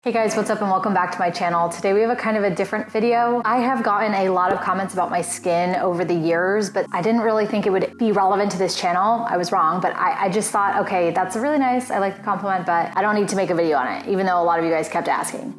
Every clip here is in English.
Hey guys, what's up and welcome back to my channel. Today we have a kind of a different video. I have gotten a lot of comments about my skin over the years, but I didn't really think it would be relevant to this channel. I was wrong, but I just thought, okay, that's really nice. I like the compliment, but I don't need to make a video on it, even though a lot of you guys kept asking.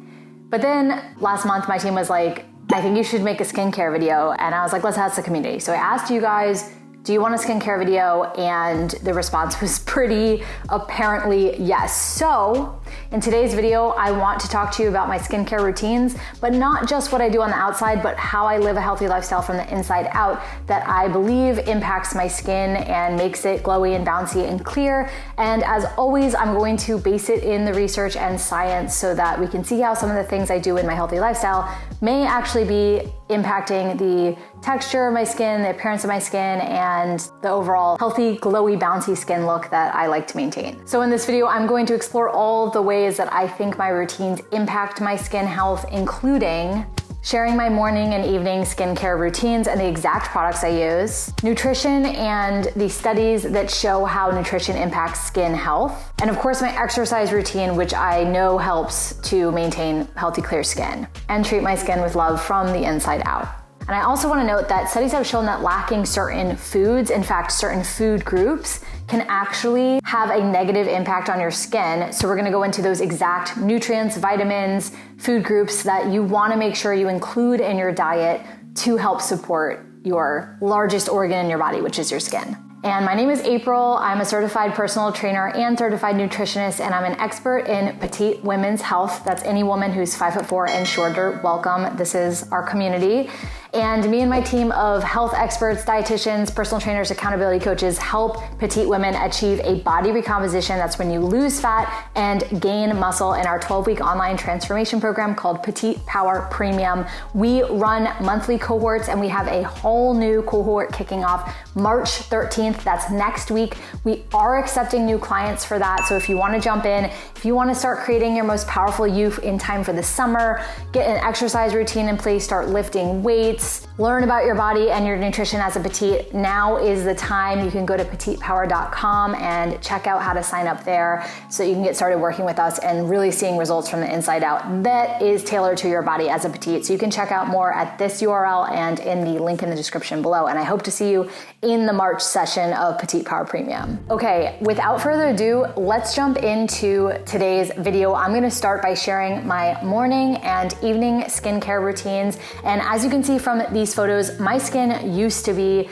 But then last month, my team was like, I think you should make a skincare video. And I was like, let's ask the community. So I asked you guys, do you want a skincare video? And the response was pretty apparently yes. So in today's video, I want to talk to you about my skincare routines, but not just what I do on the outside, but how I live a healthy lifestyle from the inside out that I believe impacts my skin and makes it glowy and bouncy and clear. And as always, I'm going to base it in the research and science so that we can see how some of the things I do in my healthy lifestyle may actually be impacting the texture of my skin, the appearance of my skin, and the overall healthy, glowy, bouncy skin look that I like to maintain. So in this video, I'm going to explore all the ways that I think my routines impact my skin health, including sharing my morning and evening skincare routines and the exact products I use, nutrition and the studies that show how nutrition impacts skin health, and of course my exercise routine, which I know helps to maintain healthy, clear skin and treat my skin with love from the inside out. And I also want to note that studies have shown that lacking certain foods, in fact, certain food groups, can actually have a negative impact on your skin. So we're going to go into those exact nutrients, vitamins, food groups that you want to make sure you include in your diet to help support your largest organ in your body, which is your skin. And my name is April. I'm a certified personal trainer and certified nutritionist, and I'm an expert in petite women's health. That's any woman who's 5'4" and shorter. Welcome. This is our community. And me and my team of health experts, dietitians, personal trainers, accountability coaches help petite women achieve a body recomposition. That's when you lose fat and gain muscle in our 12-week online transformation program called Petite Power Premium. We run monthly cohorts and we have a whole new cohort kicking off March 13th. That's next week. We are accepting new clients for that. So if you want to jump in, if you want to start creating your most powerful you in time for the summer, get an exercise routine in place, start lifting weights, learn about your body and your nutrition as a petite, now is the time. You can go to petitepower.com and check out how to sign up there so you can get started working with us and really seeing results from the inside out that is tailored to your body as a petite. So you can check out more at this URL and in the link in the description below. And I hope to see you in the March session of Petite Power Premium. Okay, without further ado, let's jump into today's video. I'm gonna start by sharing my morning and evening skincare routines. And as you can see from these photos, my skin used to be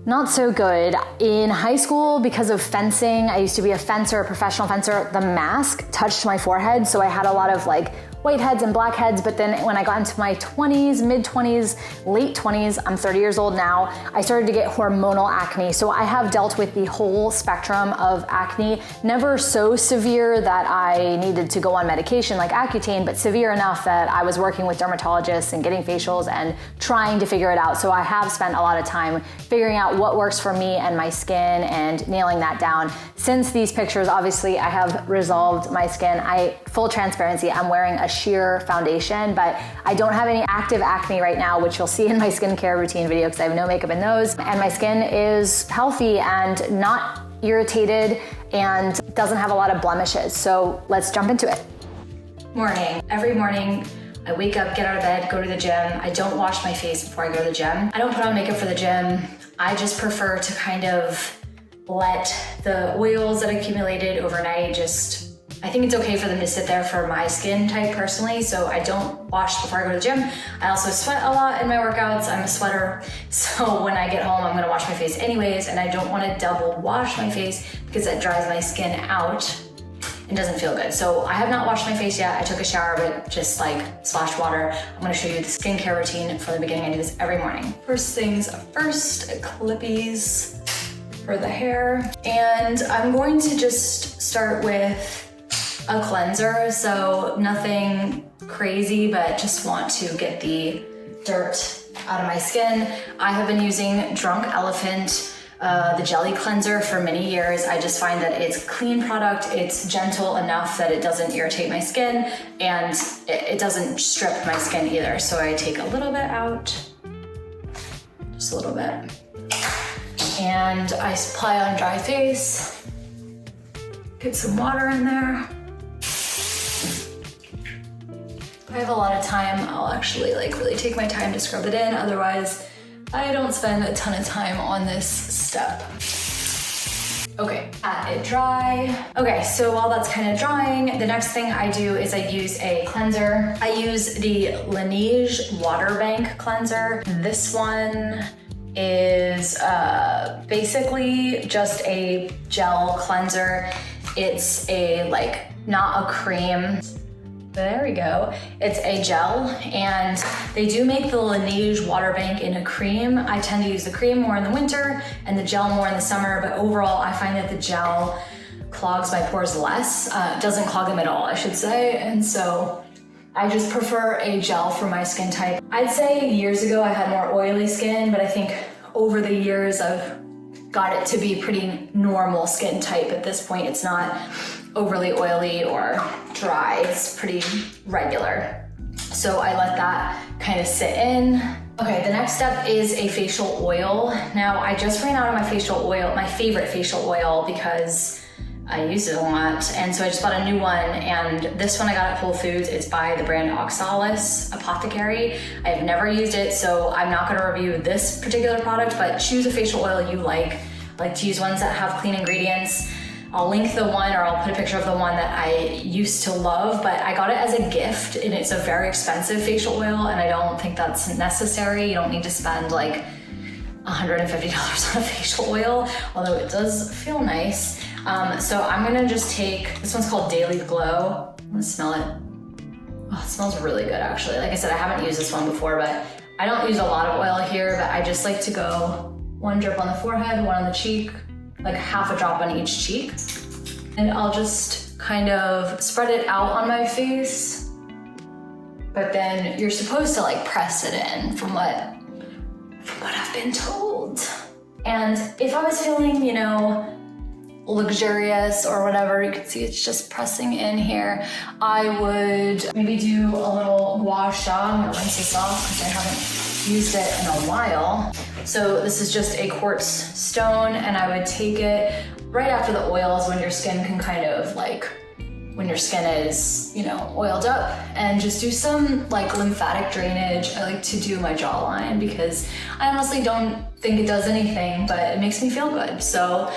not so good. In high school, because of fencing, I used to be a fencer, a professional fencer, the mask touched my forehead, so I had a lot of like whiteheads and blackheads. But then when I got into my 20s, mid 20s, late 20s, I'm 30 years old now, I started to get hormonal acne. So I have dealt with the whole spectrum of acne, never so severe that I needed to go on medication like Accutane, but severe enough that I was working with dermatologists and getting facials and trying to figure it out. So I have spent a lot of time figuring out what works for me and my skin and nailing that down. Since these pictures, obviously I have resolved my skin. Full transparency, I'm wearing a sheer foundation, but I don't have any active acne right now, which you'll see in my skincare routine video because I have no makeup in those. And my skin is healthy and not irritated and doesn't have a lot of blemishes. So let's jump into it. Morning. Every morning, I wake up, get out of bed, go to the gym. I don't wash my face before I go to the gym. I don't put on makeup for the gym. I just prefer to kind of let the oils that accumulated overnight I think it's okay for them to sit there for my skin type personally, so I don't wash before I go to the gym. I also sweat a lot in my workouts. I'm a sweater, so when I get home, I'm gonna wash my face anyways, and I don't wanna double wash my face because that dries my skin out and doesn't feel good. So I have not washed my face yet. I took a shower, but just like splashed water. I'm gonna show you the skincare routine from the beginning. I do this every morning. First things first, clippies for the hair. And I'm going to just start with a cleanser, so nothing crazy, but just want to get the dirt out of my skin. I have been using Drunk Elephant, the jelly cleanser for many years. I just find that it's a clean product. It's gentle enough that it doesn't irritate my skin and it doesn't strip my skin either. So I take a little bit out, just a little bit. And I apply on dry face, get some water in there. If I have a lot of time, I'll actually like really take my time to scrub it in. Otherwise, I don't spend a ton of time on this step. Okay, let it dry. Okay, so while that's kind of drying, the next thing I do is I use a cleanser. I use the Laneige Water Bank cleanser. This one is basically just a gel cleanser. It's a like, not a cream. There we go. It's a gel, and they do make the Laneige Water Bank in a cream. I tend to use the cream more in the winter and the gel more in the summer, but overall I find that the gel clogs my pores less. Doesn't clog them at all, I should say, and so I just prefer a gel for my skin type. I'd say years ago I had more oily skin, but I think over the years I've got it to be pretty normal skin type. At this point, it's not overly oily or dry, it's pretty regular. So I let that kind of sit in. Okay, the next step is a facial oil. Now I just ran out of my facial oil, my favorite facial oil, because I use it a lot, and so I just bought a new one, and this one I got at Whole Foods. It's by the brand Oxalis Apothecary. I have never used it, so I'm not gonna review this particular product, but choose a facial oil you like. I like to use ones that have clean ingredients. I'll link the one, or I'll put a picture of the one that I used to love, but I got it as a gift, and it's a very expensive facial oil, and I don't think that's necessary. You don't need to spend like $150 on a facial oil, although it does feel nice. So I'm gonna just take, this one's called Daily Glow. I'm gonna smell it. Oh, it smells really good actually. Like I said, I haven't used this one before, but I don't use a lot of oil here, but I just like to go one drip on the forehead, one on the cheek, like half a drop on each cheek. And I'll just kind of spread it out on my face. But then you're supposed to like press it in from what I've been told. And if I was feeling, you know, luxurious or whatever, you can see it's just pressing in here, I would maybe do a little gua sha. I'm gonna rinse this off because I haven't used it in a while. So this is just a quartz stone, and I would take it right after the oils when your skin can kind of like, when your skin is, you know, oiled up, and just do some like lymphatic drainage. I like to do my jawline because I honestly don't think it does anything, but it makes me feel good. So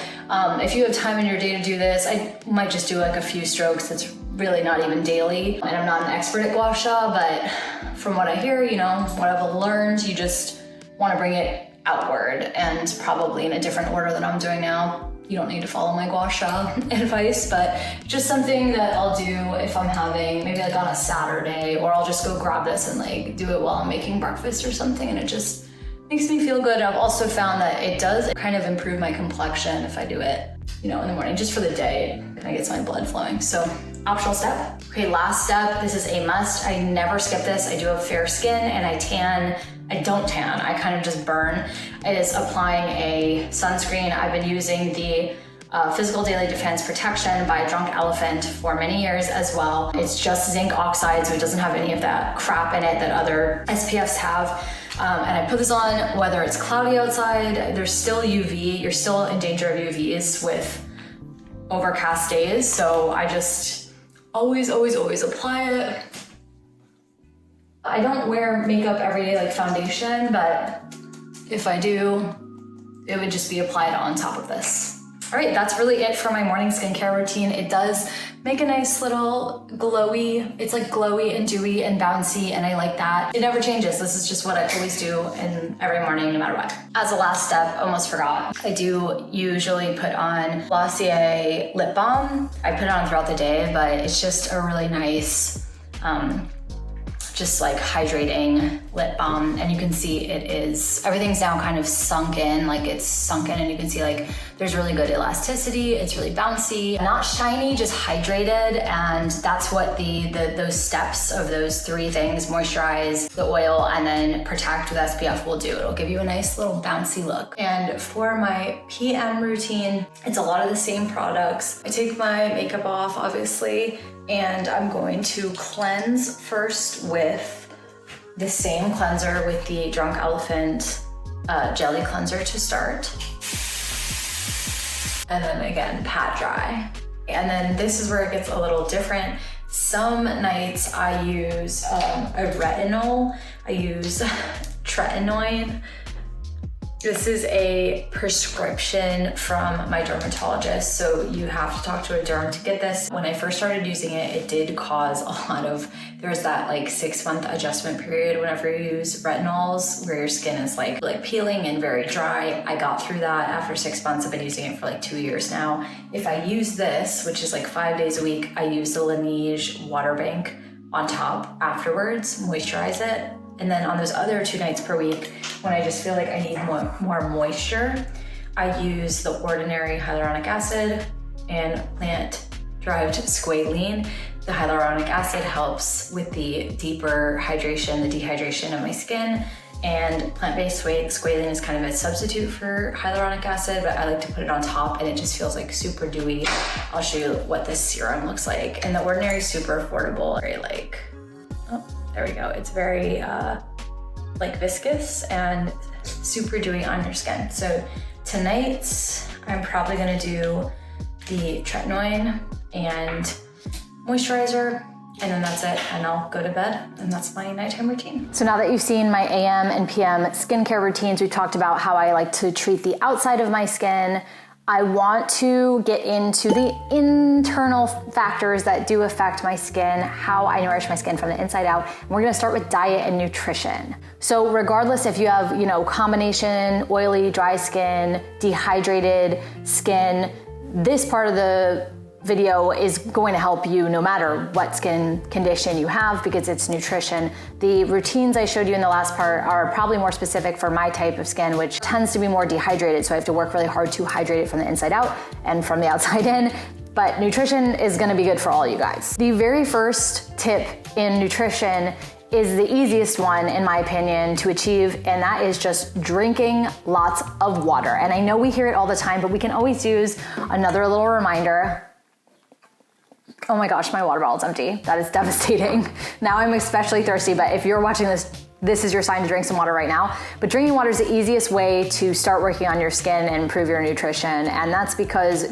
if you have time in your day to do this, I might just do like a few strokes. It's really not even daily, and I'm not an expert at gua sha, but from what I hear, you know, what I've learned, you just want to bring it outward, and probably in a different order than I'm doing now. You don't need to follow my gua sha advice, but just something that I'll do if I'm having, maybe like on a Saturday, or I'll just go grab this and like do it while I'm making breakfast or something, and it just makes me feel good. I've also found that it does kind of improve my complexion if I do it, you know, in the morning, just for the day. It kind of gets my blood flowing. So optional step. Okay, last step, this is a must. I never skip this. I do have fair skin and I tan. I don't tan, I kind of just burn. It is applying a sunscreen. I've been using the Physical Daily Defense Protection by Drunk Elephant for many years as well. It's just zinc oxide, so it doesn't have any of that crap in it that other SPFs have. And I put this on whether it's cloudy outside, there's still UV, you're still in danger of UVs with overcast days. So I just always apply it. I don't wear makeup every day like foundation, but if I do, it would just be applied on top of this. All right, that's really it for my morning skincare routine. It does make a nice little glowy, it's like glowy and dewy and bouncy, and I like that. It never changes. This is just what I always do in every morning, no matter what. As a last step, almost forgot, I do usually put on Glossier lip balm. I put it on throughout the day, but it's just a really nice, just like hydrating lip balm, and you can see it is, everything's now kind of sunk in, like it's sunken, and you can see like there's really good elasticity, it's really bouncy, not shiny, just hydrated, and that's what those steps of those three things, moisturize, the oil, and then protect with SPF will do. It'll give you a nice little bouncy look. And for my PM routine, it's a lot of the same products. I take my makeup off, obviously, and I'm going to cleanse first with the same cleanser, with the Drunk Elephant jelly cleanser to start. And then again, pat dry. And then this is where it gets a little different. Some nights I use a retinol. I use Tretinoin. This is a prescription from my dermatologist, so you have to talk to a derm to get this. When I first started using it, it did cause a lot of, there's that like 6-month adjustment period whenever you use retinols where your skin is like peeling and very dry. I got through that after 6 months. I've been using it for like 2 years now. If I use this, which is like 5 days a week, I use the Laneige water bank on top afterwards, moisturize it. And then on those other 2 nights per week, when I just feel like I need more moisture, I use the ordinary hyaluronic acid and plant-derived squalene. The hyaluronic acid helps with the deeper hydration, the dehydration of my skin, and plant-based squalene is kind of a substitute for hyaluronic acid, but I like to put it on top and it just feels like super dewy. I'll show you what this serum looks like. And the ordinary is super affordable, very like, oh, there we go. It's very like viscous and super dewy on your skin. So tonight I'm probably gonna do the Tretinoin and moisturizer, and then that's it, and I'll go to bed, and that's my nighttime routine. So now that you've seen my AM and PM skincare routines, we talked about how I like to treat the outside of my skin. I want to get into the internal factors that do affect my skin, how I nourish my skin from the inside out. And we're gonna start with diet and nutrition. So regardless if you have, combination oily, dry skin, dehydrated skin, this part of the video is going to help you no matter what skin condition you have because it's nutrition. The routines I showed you in the last part are probably more specific for my type of skin, which tends to be more dehydrated, so I have to work really hard to hydrate it from the inside out and from the outside in. But nutrition is gonna be good for all you guys. The very first tip in nutrition is the easiest one, in my opinion, to achieve, and that is just drinking lots of water. And I know we hear it all the time, but we can always use another little reminder. Oh my gosh, my water bottle's empty. That is devastating. Now I'm especially thirsty, but if you're watching this is your sign to drink some water right now. But drinking water is the easiest way to start working on your skin and improve your nutrition. And that's because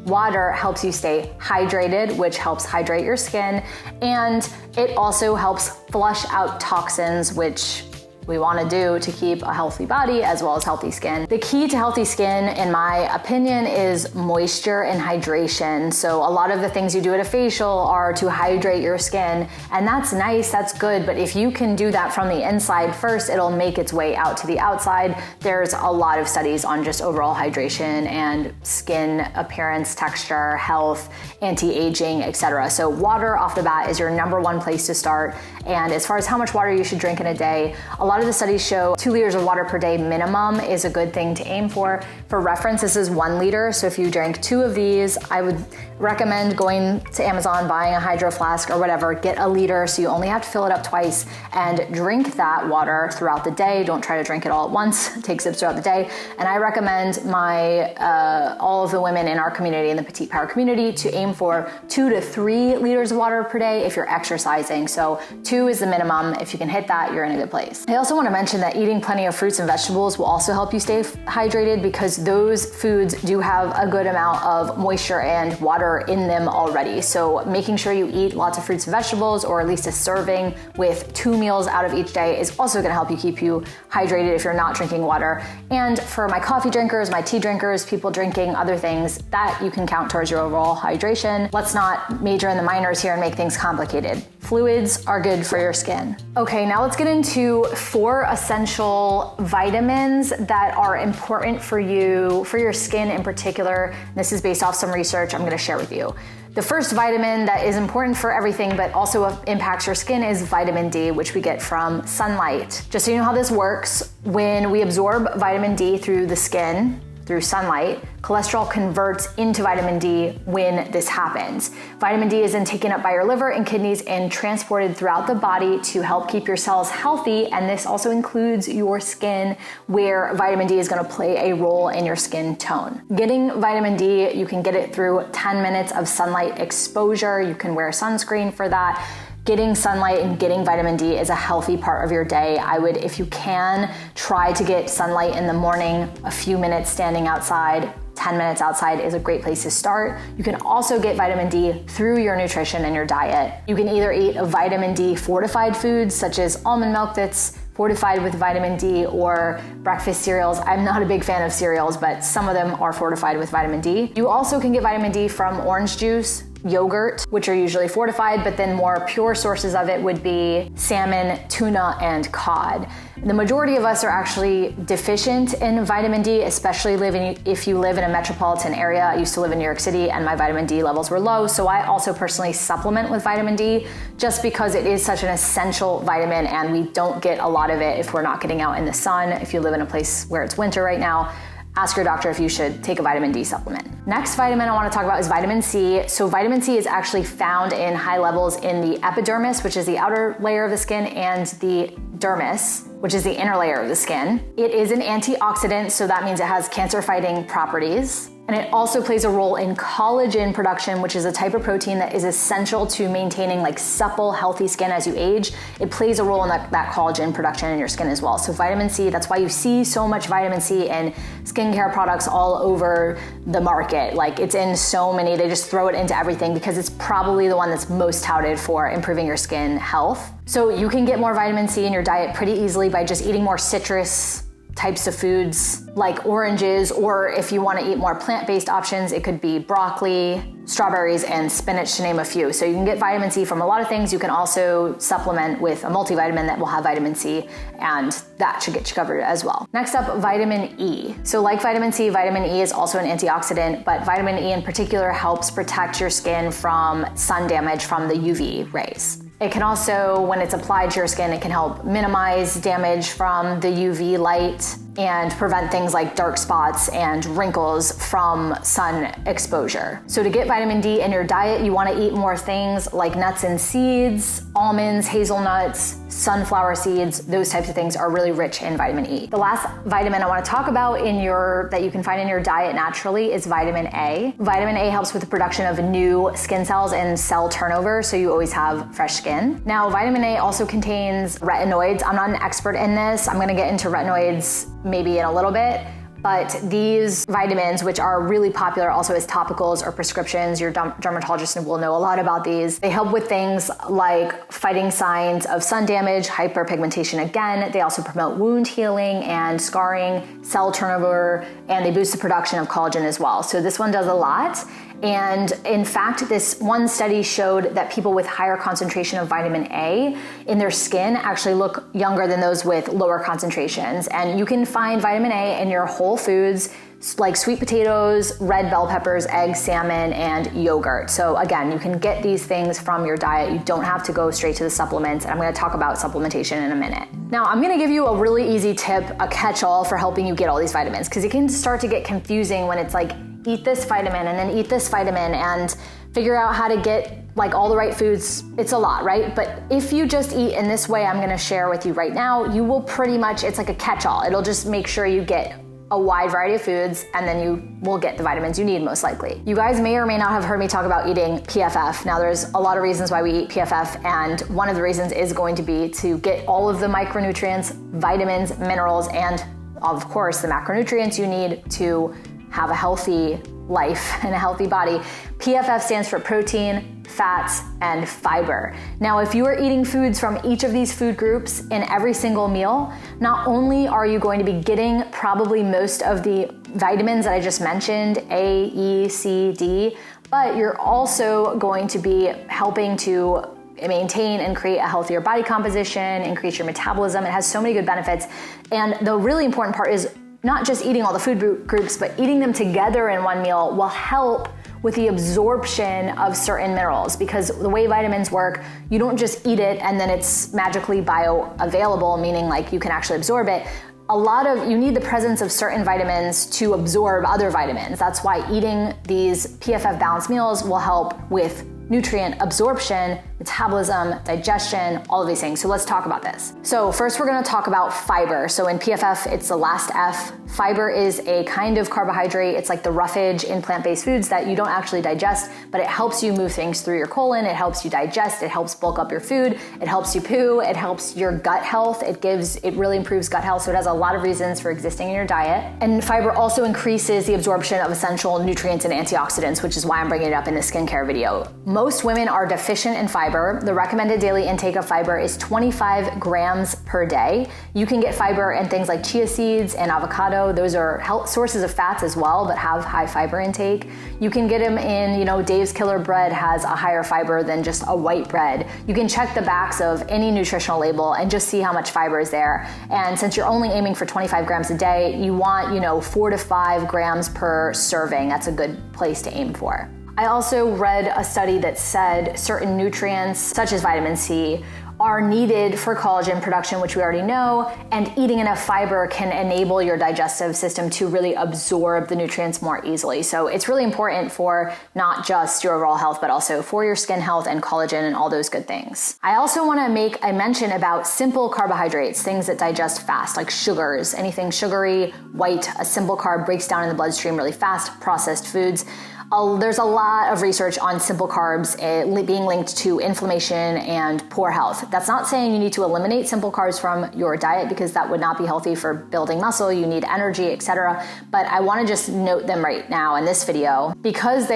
water helps you stay hydrated, which helps hydrate your skin. And it also helps flush out toxins, which we want to do to keep a healthy body as well as healthy skin. The key to healthy skin, in my opinion, is moisture and hydration. So a lot of the things you do at a facial are to hydrate your skin, and that's nice, that's good, but if you can do that from the inside first, it'll make its way out to the outside. There's a lot of studies on just overall hydration and skin appearance, texture, health, anti-aging, etc. So water off the bat is your #1 place to start. And as far as how much water you should drink in a day, a lot of the studies show 2 liters of water per day minimum is a good thing to aim for. For reference, this is 1 liter. So if you drank 2 of these, I would recommend going to Amazon, buying a hydro flask or whatever, get a liter so you only have to fill it up twice and drink that water throughout the day. Don't try to drink it all at once. Take sips throughout the day. And I recommend all of the women in our community, in the Petite PWR community, to aim for 2 to 3 liters of water per day if you're exercising. So 2 is the minimum. If you can hit that, you're in a good place. I also want to mention that eating plenty of fruits and vegetables will also help you stay hydrated because those foods do have a good amount of moisture and water in them already. So making sure you eat lots of fruits and vegetables, or at least a serving with 2 meals out of each day, is also going to help you keep you hydrated if you're not drinking water. And for my coffee drinkers, my tea drinkers, people drinking other things, that you can count towards your overall hydration. Let's not major in the minors here and make things complicated. Fluids are good for your skin. Okay, now let's get into 4 essential vitamins that are important for you, for your skin in particular. This is based off some research I'm going to share with you. The first vitamin that is important for everything but also impacts your skin is vitamin D, which we get from sunlight. Just so you know how this works, when we absorb vitamin D through the skin, through sunlight, cholesterol converts into vitamin D when this happens. Vitamin D is then taken up by your liver and kidneys and transported throughout the body to help keep your cells healthy, and this also includes your skin, where vitamin D is going to play a role in your skin tone. Getting vitamin D, you can get it through 10 minutes of sunlight exposure. You can wear sunscreen for that. Getting sunlight and getting vitamin D is a healthy part of your day. I would, if you can, try to get sunlight in the morning, a few minutes standing outside, 10 minutes outside is a great place to start. You can also get vitamin D through your nutrition and your diet. You can either eat vitamin D fortified foods such as almond milk that's fortified with vitamin D, or breakfast cereals. I'm not a big fan of cereals, but some of them are fortified with vitamin D. You also can get vitamin D from orange juice, yogurt, which are usually fortified, but then more pure sources of it would be salmon, tuna, and cod. The majority of us are actually deficient in vitamin D, especially if you live in a metropolitan area. I used to live in New York City and my vitamin D levels were low, so I also personally supplement with vitamin D just because it is such an essential vitamin and we don't get a lot of it if we're not getting out in the sun. If you live in a place where it's winter right now, ask your doctor if you should take a vitamin D supplement. Next vitamin I want to talk about is vitamin C. So vitamin C is actually found in high levels in the epidermis, which is the outer layer of the skin, and the dermis, which is the inner layer of the skin. It is an antioxidant, so that means it has cancer-fighting properties. And it also plays a role in collagen production, which is a type of protein that is essential to maintaining like supple, healthy skin as you age. It plays a role in that collagen production in your skin as well. So vitamin C, that's why you see so much vitamin C in skincare products all over the market. Like it's in so many, they just throw it into everything because it's probably the one that's most touted for improving your skin health. So you can get more vitamin C in your diet pretty easily by just eating more citrus types of foods like oranges, or if you want to eat more plant-based options, it could be broccoli, strawberries, and spinach, to name a few. So you can get vitamin C from a lot of things. You can also supplement with a multivitamin that will have vitamin C, and that should get you covered as well. Next up, vitamin E. So like vitamin C, vitamin E is also an antioxidant, but vitamin E in particular helps protect your skin from sun damage from the UV rays. It can also, when it's applied to your skin, it can help minimize damage from the UV light and prevent things like dark spots and wrinkles from sun exposure. So to get vitamin D in your diet, you want to eat more things like nuts and seeds, almonds, hazelnuts, sunflower seeds. Those types of things are really rich in vitamin E. The last vitamin I want to talk about that you can find in your diet naturally is vitamin A. Vitamin A helps with the production of new skin cells and cell turnover, so you always have fresh skin. Now, vitamin A also contains retinoids. I'm not an expert in this. I'm going to get into retinoids maybe in a little bit, but these vitamins, which are really popular also as topicals or prescriptions, your dermatologist will know a lot about these. They help with things like fighting signs of sun damage, hyperpigmentation again. They also promote wound healing and scarring, cell turnover, and they boost the production of collagen as well. So this one does a lot. And in fact, this one study showed that people with higher concentration of vitamin A in their skin actually look younger than those with lower concentrations. And you can find vitamin A in your whole foods like sweet potatoes, red bell peppers, eggs, salmon, and yogurt. So again, you can get these things from your diet. You don't have to go straight to the supplements. And I'm going to talk about supplementation in a minute. Now, I'm going to give you a really easy tip, a catch-all for helping you get all these vitamins, because it can start to get confusing when it's like, eat this vitamin and then eat this vitamin and figure out how to get like all the right foods. It's a lot, right? But if you just eat in this way I'm going to share with you right now, you will pretty much, it's like a catch-all. It'll just make sure you get a wide variety of foods, and then you will get the vitamins you need most likely. You guys may or may not have heard me talk about eating PFF. Now there's a lot of reasons why we eat PFF, and one of the reasons is going to be to get all of the micronutrients, vitamins, minerals, and of course the macronutrients you need to have a healthy life and a healthy body. PFF stands for protein, fats, and fiber. Now, if you are eating foods from each of these food groups in every single meal, not only are you going to be getting probably most of the vitamins that I just mentioned, A, E, C, D, but you're also going to be helping to maintain and create a healthier body composition, increase your metabolism. It has so many good benefits. And the really important part is not just eating all the food groups, but eating them together in one meal will help with the absorption of certain minerals, because the way vitamins work, you don't just eat it and then it's magically bioavailable, meaning like you can actually absorb it. You need the presence of certain vitamins to absorb other vitamins. That's why eating these PFF balanced meals will help with nutrient absorption, metabolism, digestion, all of these things. So let's talk about this. So first we're gonna talk about fiber. So in PFF, it's the last F. Fiber is a kind of carbohydrate. It's like the roughage in plant-based foods that you don't actually digest, but it helps you move things through your colon. It helps you digest. It helps bulk up your food. It helps you poo. It helps your gut health. It really improves gut health. So it has a lot of reasons for existing in your diet. And fiber also increases the absorption of essential nutrients and antioxidants, which is why I'm bringing it up in the skincare video. Most women are deficient in fiber. The recommended daily intake of fiber is 25 grams per day. You can get fiber in things like chia seeds and avocado. Those are health sources of fats as well, but have high fiber intake. You can get them in, Dave's Killer Bread has a higher fiber than just a white bread. You can check the backs of any nutritional label and just see how much fiber is there. And since you're only aiming for 25 grams a day, you want, 4 to 5 grams per serving. That's a good place to aim for. I also read a study that said certain nutrients, such as vitamin C, are needed for collagen production, which we already know, and eating enough fiber can enable your digestive system to really absorb the nutrients more easily. So it's really important for not just your overall health, but also for your skin health and collagen and all those good things. I also want to make a mention about simple carbohydrates, things that digest fast, like sugars. Anything sugary, white, a simple carb breaks down in the bloodstream really fast, processed foods. There's a lot of research on simple carbs being linked to inflammation and poor health. That's not saying you need to eliminate simple carbs from your diet, because that would not be healthy for building muscle. You need energy, etc. But I want to just note them right now in this video because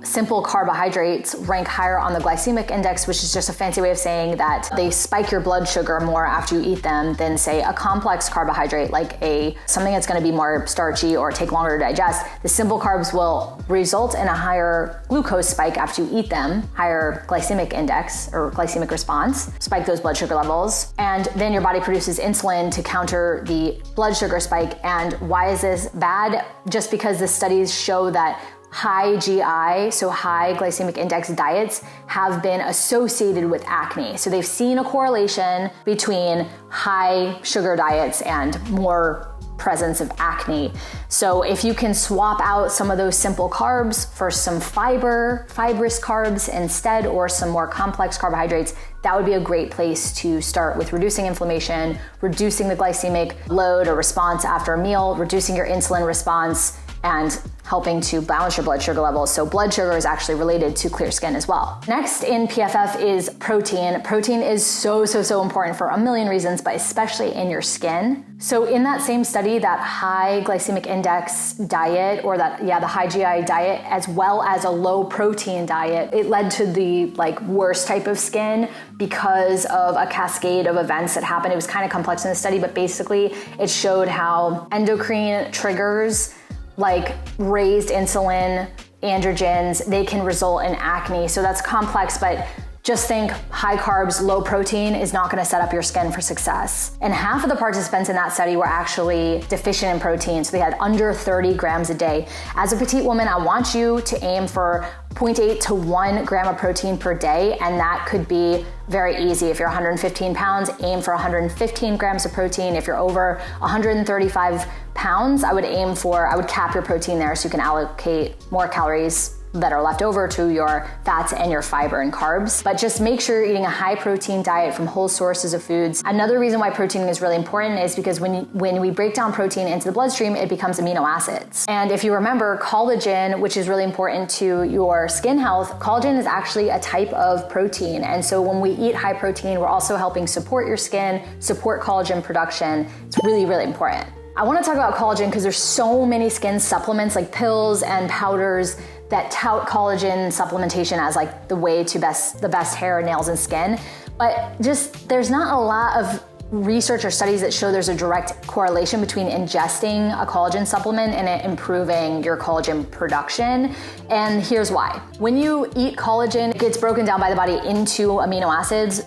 simple carbohydrates rank higher on the glycemic index, which is just a fancy way of saying that they spike your blood sugar more after you eat them than, say, a complex carbohydrate like something that's going to be more starchy or take longer to digest. The simple carbs will result in a higher glucose spike after you eat them, higher glycemic index or glycemic response, spike those blood sugar levels, and then your body produces insulin to counter the blood sugar spike. And why is this bad? Just because the studies show that high GI, so high glycemic index diets, have been associated with acne. So they've seen a correlation between high sugar diets and more presence of acne. So if you can swap out some of those simple carbs for some fibrous carbs instead, or some more complex carbohydrates, that would be a great place to start with reducing inflammation, reducing the glycemic load or response after a meal, reducing your insulin response, and helping to balance your blood sugar levels. So blood sugar is actually related to clear skin as well. Next in PFF is protein. Protein is so important for a million reasons, but especially in your skin. So in that same study, that high glycemic index diet, or the high GI diet, as well as a low protein diet, it led to the worst type of skin because of a cascade of events that happened. It was kind of complex in the study, but basically it showed how endocrine triggers like raised insulin, androgens, they can result in acne. So that's complex, but just think high carbs, low protein is not going to set up your skin for success. And half of the participants in that study were actually deficient in protein. So they had under 30 grams a day. As a petite woman, I want you to aim for 0.8 to 1 gram of protein per day. And that could be very easy. If you're 115 pounds, aim for 115 grams of protein. If you're over 135 pounds, I would cap your protein there so you can allocate more calories that are left over to your fats and your fiber and carbs. But just make sure you're eating a high protein diet from whole sources of foods. Another reason why protein is really important is because when we break down protein into the bloodstream, it becomes amino acids. And if you remember, collagen, which is really important to your skin health, collagen is actually a type of protein. And so when we eat high protein, we're also helping support your skin, support collagen production. It's really important. I want to talk about collagen because there's so many skin supplements like pills and powders that tout collagen supplementation as like the way to the best hair, nails, and skin. But just there's not a lot of research or studies that show there's a direct correlation between ingesting a collagen supplement and it improving your collagen production. And here's why. When you eat collagen, it gets broken down by the body into amino acids,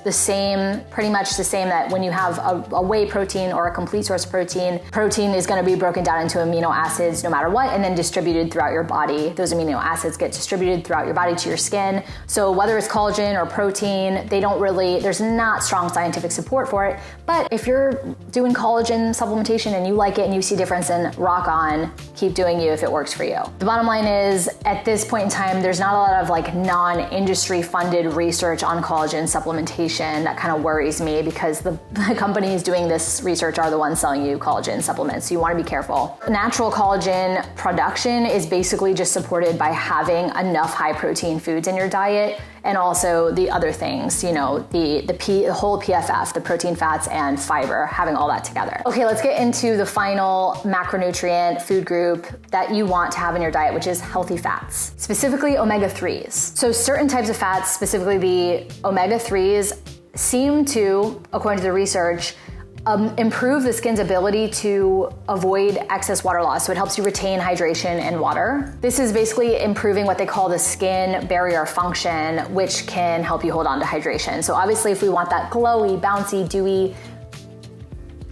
pretty much the same that when you have a whey protein or a complete source protein is going to be broken down into amino acids no matter what, and then distributed throughout your body. Those amino acids get distributed throughout your body to your skin. So whether it's collagen or protein, there's not strong scientific support for it, but But if you're doing collagen supplementation and you like it and you see difference, then rock on, keep doing you if it works for you. The bottom line is, at this point in time, there's not a lot of like non-industry funded research on collagen supplementation. That kind of worries me because the companies doing this research are the ones selling you collagen supplements. So you want to be careful. Natural collagen production is basically just supported by having enough high protein foods in your diet, and also the other things, you know, the whole PFF, the protein, fats, and fiber, having all that together. Okay, let's get into the final macronutrient food group that you want to have in your diet, which is healthy fats, specifically omega-3s. So certain types of fats, specifically the omega-3s, seem to, according to the research, improve the skin's ability to avoid excess water loss. So it helps you retain hydration and water. This is basically improving what they call the skin barrier function, which can help you hold on to hydration. So obviously if we want that glowy, bouncy, dewy,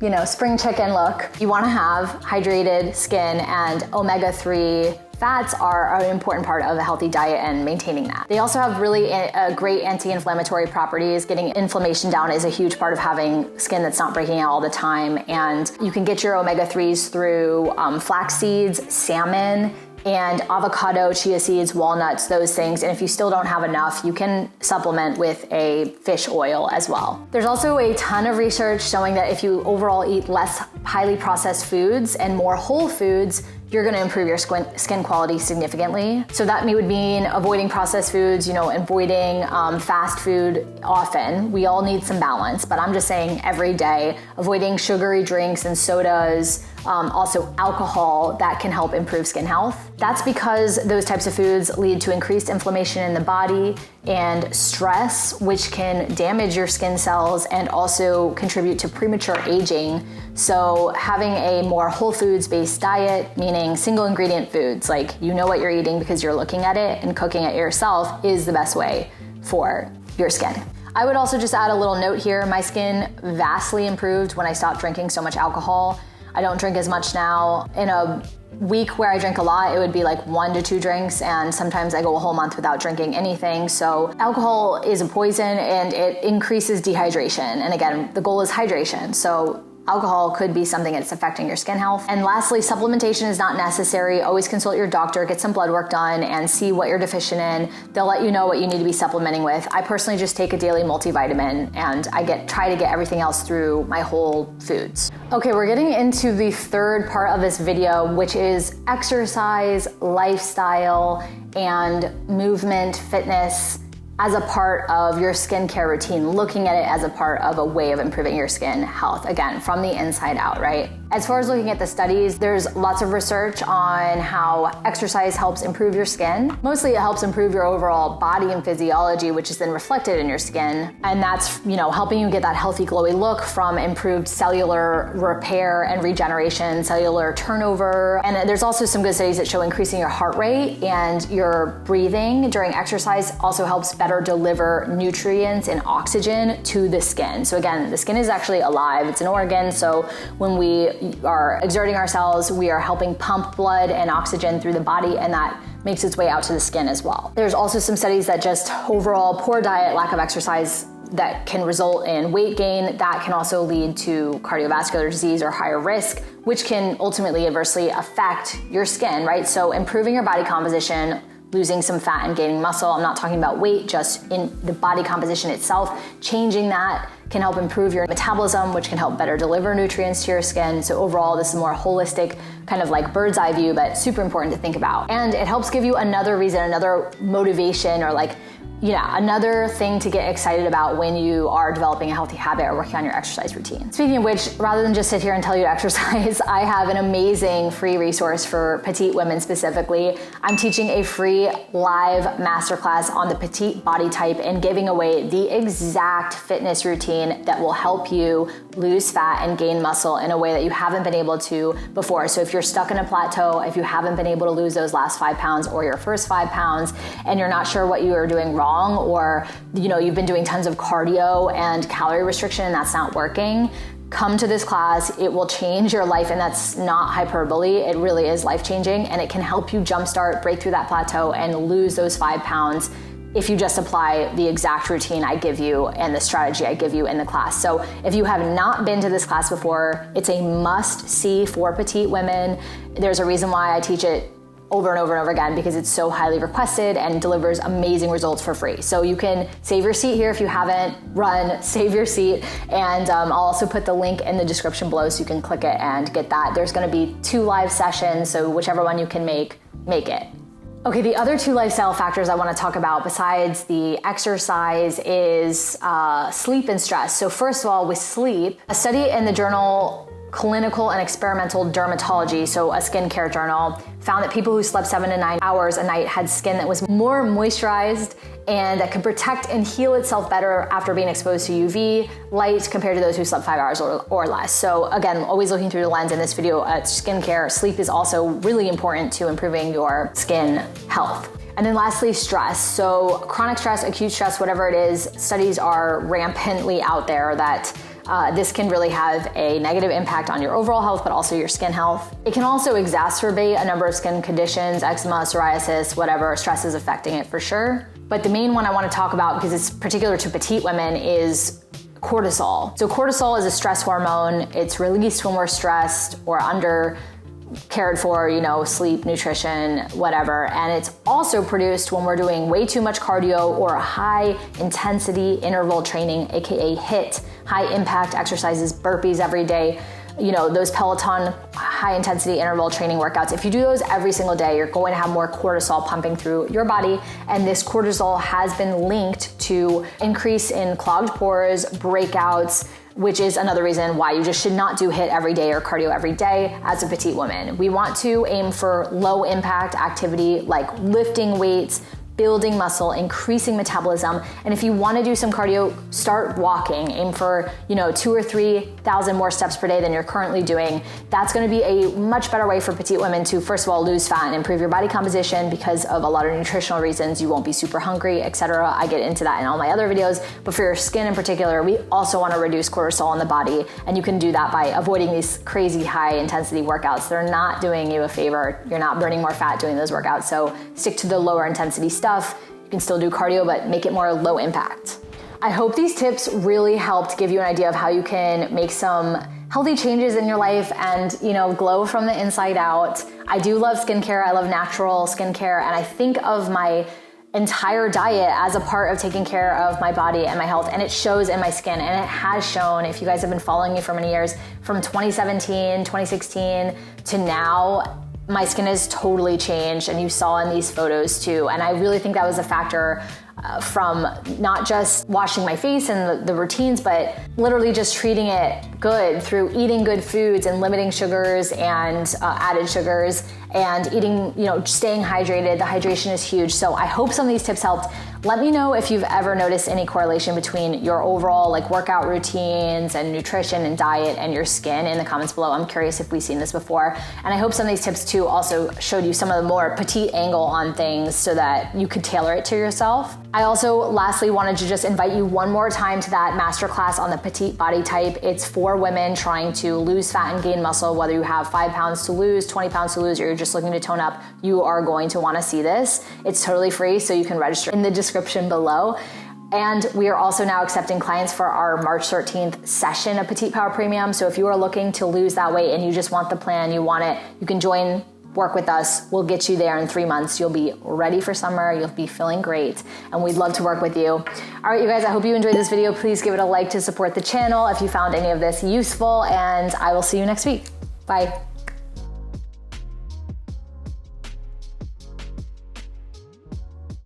you know, spring chicken look, you want to have hydrated skin, and omega-3 fats are an important part of a healthy diet and maintaining that. They also have really great anti-inflammatory properties. Getting inflammation down is a huge part of having skin that's not breaking out all the time. And you can get your omega-3s through flax seeds, salmon, and avocado, chia seeds, walnuts, those things. And if you still don't have enough, you can supplement with a fish oil as well. There's also a ton of research showing that if you overall eat less highly processed foods and more whole foods, you're gonna improve your skin quality significantly. So that would mean avoiding processed foods, you know, avoiding fast food often. We all need some balance, but I'm just saying every day, avoiding sugary drinks and sodas, also alcohol, that can help improve skin health. That's because those types of foods lead to increased inflammation in the body and stress, which can damage your skin cells and also contribute to premature aging. So having a more whole foods based diet, meaning single ingredient foods, like you know what you're eating because you're looking at it and cooking it yourself, is the best way for your skin. I would also just add a little note here. My skin vastly improved when I stopped drinking so much alcohol. I don't drink as much now. In a week where I drink a lot, it would be like 1 to 2 drinks, and sometimes I go a whole month without drinking anything. So alcohol is a poison and it increases dehydration. And again, the goal is hydration. So alcohol could be something that's affecting your skin health. And lastly, supplementation is not necessary. Always consult your doctor, get some blood work done, and see what you're deficient in. They'll let you know what you need to be supplementing with. I personally just take a daily multivitamin, and I try to get everything else through my whole foods. Okay, we're getting into the third part of this video, which is exercise, lifestyle, and movement, fitness as a part of your skincare routine, looking at it as a part of a way of improving your skin health, again, from the inside out, right? As far as looking at the studies, there's lots of research on how exercise helps improve your skin. Mostly it helps improve your overall body and physiology, which is then reflected in your skin. And that's, you know, helping you get that healthy, glowy look from improved cellular repair and regeneration, cellular turnover. And there's also some good studies that show increasing your heart rate and your breathing during exercise also helps better deliver nutrients and oxygen to the skin. So again, the skin is actually alive. It's an organ. So when we are exerting ourselves, we are helping pump blood and oxygen through the body, and that makes its way out to the skin as well. There's also some studies that just overall poor diet, lack of exercise, that can result in weight gain. That can also lead to cardiovascular disease or higher risk, which can ultimately adversely affect your skin, right? So improving your body composition, losing some fat and gaining muscle. I'm not talking about weight, just in the body composition itself. Changing that can help improve your metabolism, which can help better deliver nutrients to your skin. So overall, this is a more holistic, kind of like bird's eye view, but super important to think about. And it helps give you another reason, another motivation, or like, another thing to get excited about when you are developing a healthy habit or working on your exercise routine. Speaking of which, rather than just sit here and tell you to exercise, I have an amazing free resource for petite women specifically. I'm teaching a free live masterclass on the petite body type and giving away the exact fitness routine that will help you lose fat and gain muscle in a way that you haven't been able to before. So if you're stuck in a plateau, if you haven't been able to lose those last 5 pounds or your first 5 pounds, and you're not sure what you are doing wrong, or you've been doing tons of cardio and calorie restriction and that's not working, come to this class. It will change your life, and that's not hyperbole. It really is life-changing, and it can help you jumpstart, break through that plateau, and lose those 5 pounds if you just apply the exact routine I give you and the strategy I give you in the class. So if you have not been to this class before, it's a must-see for petite women. There's a reason why I teach it over and over and over again, because it's so highly requested and delivers amazing results for free. So you can save your seat here if you haven't run, save your seat. And I'll also put the link in the description below so you can click it and get that. There's gonna be 2 live sessions, so whichever one you can make it. Okay, the other 2 lifestyle factors I wanna talk about besides the exercise is sleep and stress. So first of all, with sleep, a study in the journal Clinical and Experimental Dermatology, so a skincare journal, found that people who slept 7 to 9 hours a night had skin that was more moisturized and that could protect and heal itself better after being exposed to UV light compared to those who slept 5 hours or less. So again, always looking through the lens in this video at skincare, sleep is also really important to improving your skin health. And then lastly, stress. So chronic stress, acute stress, whatever it is, studies are rampantly out there that this can really have a negative impact on your overall health, but also your skin health. It can also exacerbate a number of skin conditions, eczema, psoriasis, whatever, stress is affecting it for sure. But the main one I want to talk about, because it's particular to petite women, is cortisol. So cortisol is a stress hormone. It's released when we're stressed or under cared for, sleep, nutrition, whatever. And it's also produced when we're doing way too much cardio or high intensity interval training, AKA HIIT, high impact exercises, burpees every day, those Peloton high intensity interval training workouts. If you do those every single day, you're going to have more cortisol pumping through your body. And this cortisol has been linked to increase in clogged pores, breakouts, which is another reason why you just should not do HIIT every day or cardio every day as a petite woman. We want to aim for low impact activity like lifting weights, building muscle, increasing metabolism. And if you want to do some cardio, start walking. Aim for, 2,000 or 3,000 more steps per day than you're currently doing. That's going to be a much better way for petite women to, first of all, lose fat and improve your body composition because of a lot of nutritional reasons. You won't be super hungry, etc. I get into that in all my other videos. But for your skin in particular, we also want to reduce cortisol in the body. And you can do that by avoiding these crazy high intensity workouts. They're not doing you a favor. You're not burning more fat doing those workouts. So stick to the lower intensity stuff. You can still do cardio, but make it more low impact. I hope these tips really helped give you an idea of how you can make some healthy changes in your life and, glow from the inside out. I do love skincare. I love natural skincare. And I think of my entire diet as a part of taking care of my body and my health. And it shows in my skin. And it has shown, if you guys have been following me for many years, from 2017, 2016 to now, my skin has totally changed, and you saw in these photos too. And I really think that was a factor from not just washing my face and the routines, but literally just treating it good through eating good foods and limiting sugars and added sugars and eating, staying hydrated. The hydration is huge. So I hope some of these tips helped. Let me know if you've ever noticed any correlation between your overall workout routines and nutrition and diet and your skin in the comments below. I'm curious if we've seen this before. And I hope some of these tips too also showed you some of the more petite angle on things so that you could tailor it to yourself. I also lastly wanted to just invite you one more time to that masterclass on the petite body type. It's for women trying to lose fat and gain muscle, whether you have 5 pounds to lose, 20 pounds to lose, or you're just looking to tone up, you are going to want to see this. It's totally free, so you can register in the description below. And we are also now accepting clients for our March 13th session of Petite Power Premium. So if you are looking to lose that weight and you just want the plan, you want it, you can join, work with us. We'll get you there in 3 months. You'll be ready for summer. You'll be feeling great. And we'd love to work with you. All right, you guys, I hope you enjoyed this video. Please give it a like to support the channel if you found any of this useful. And I will see you next week. Bye.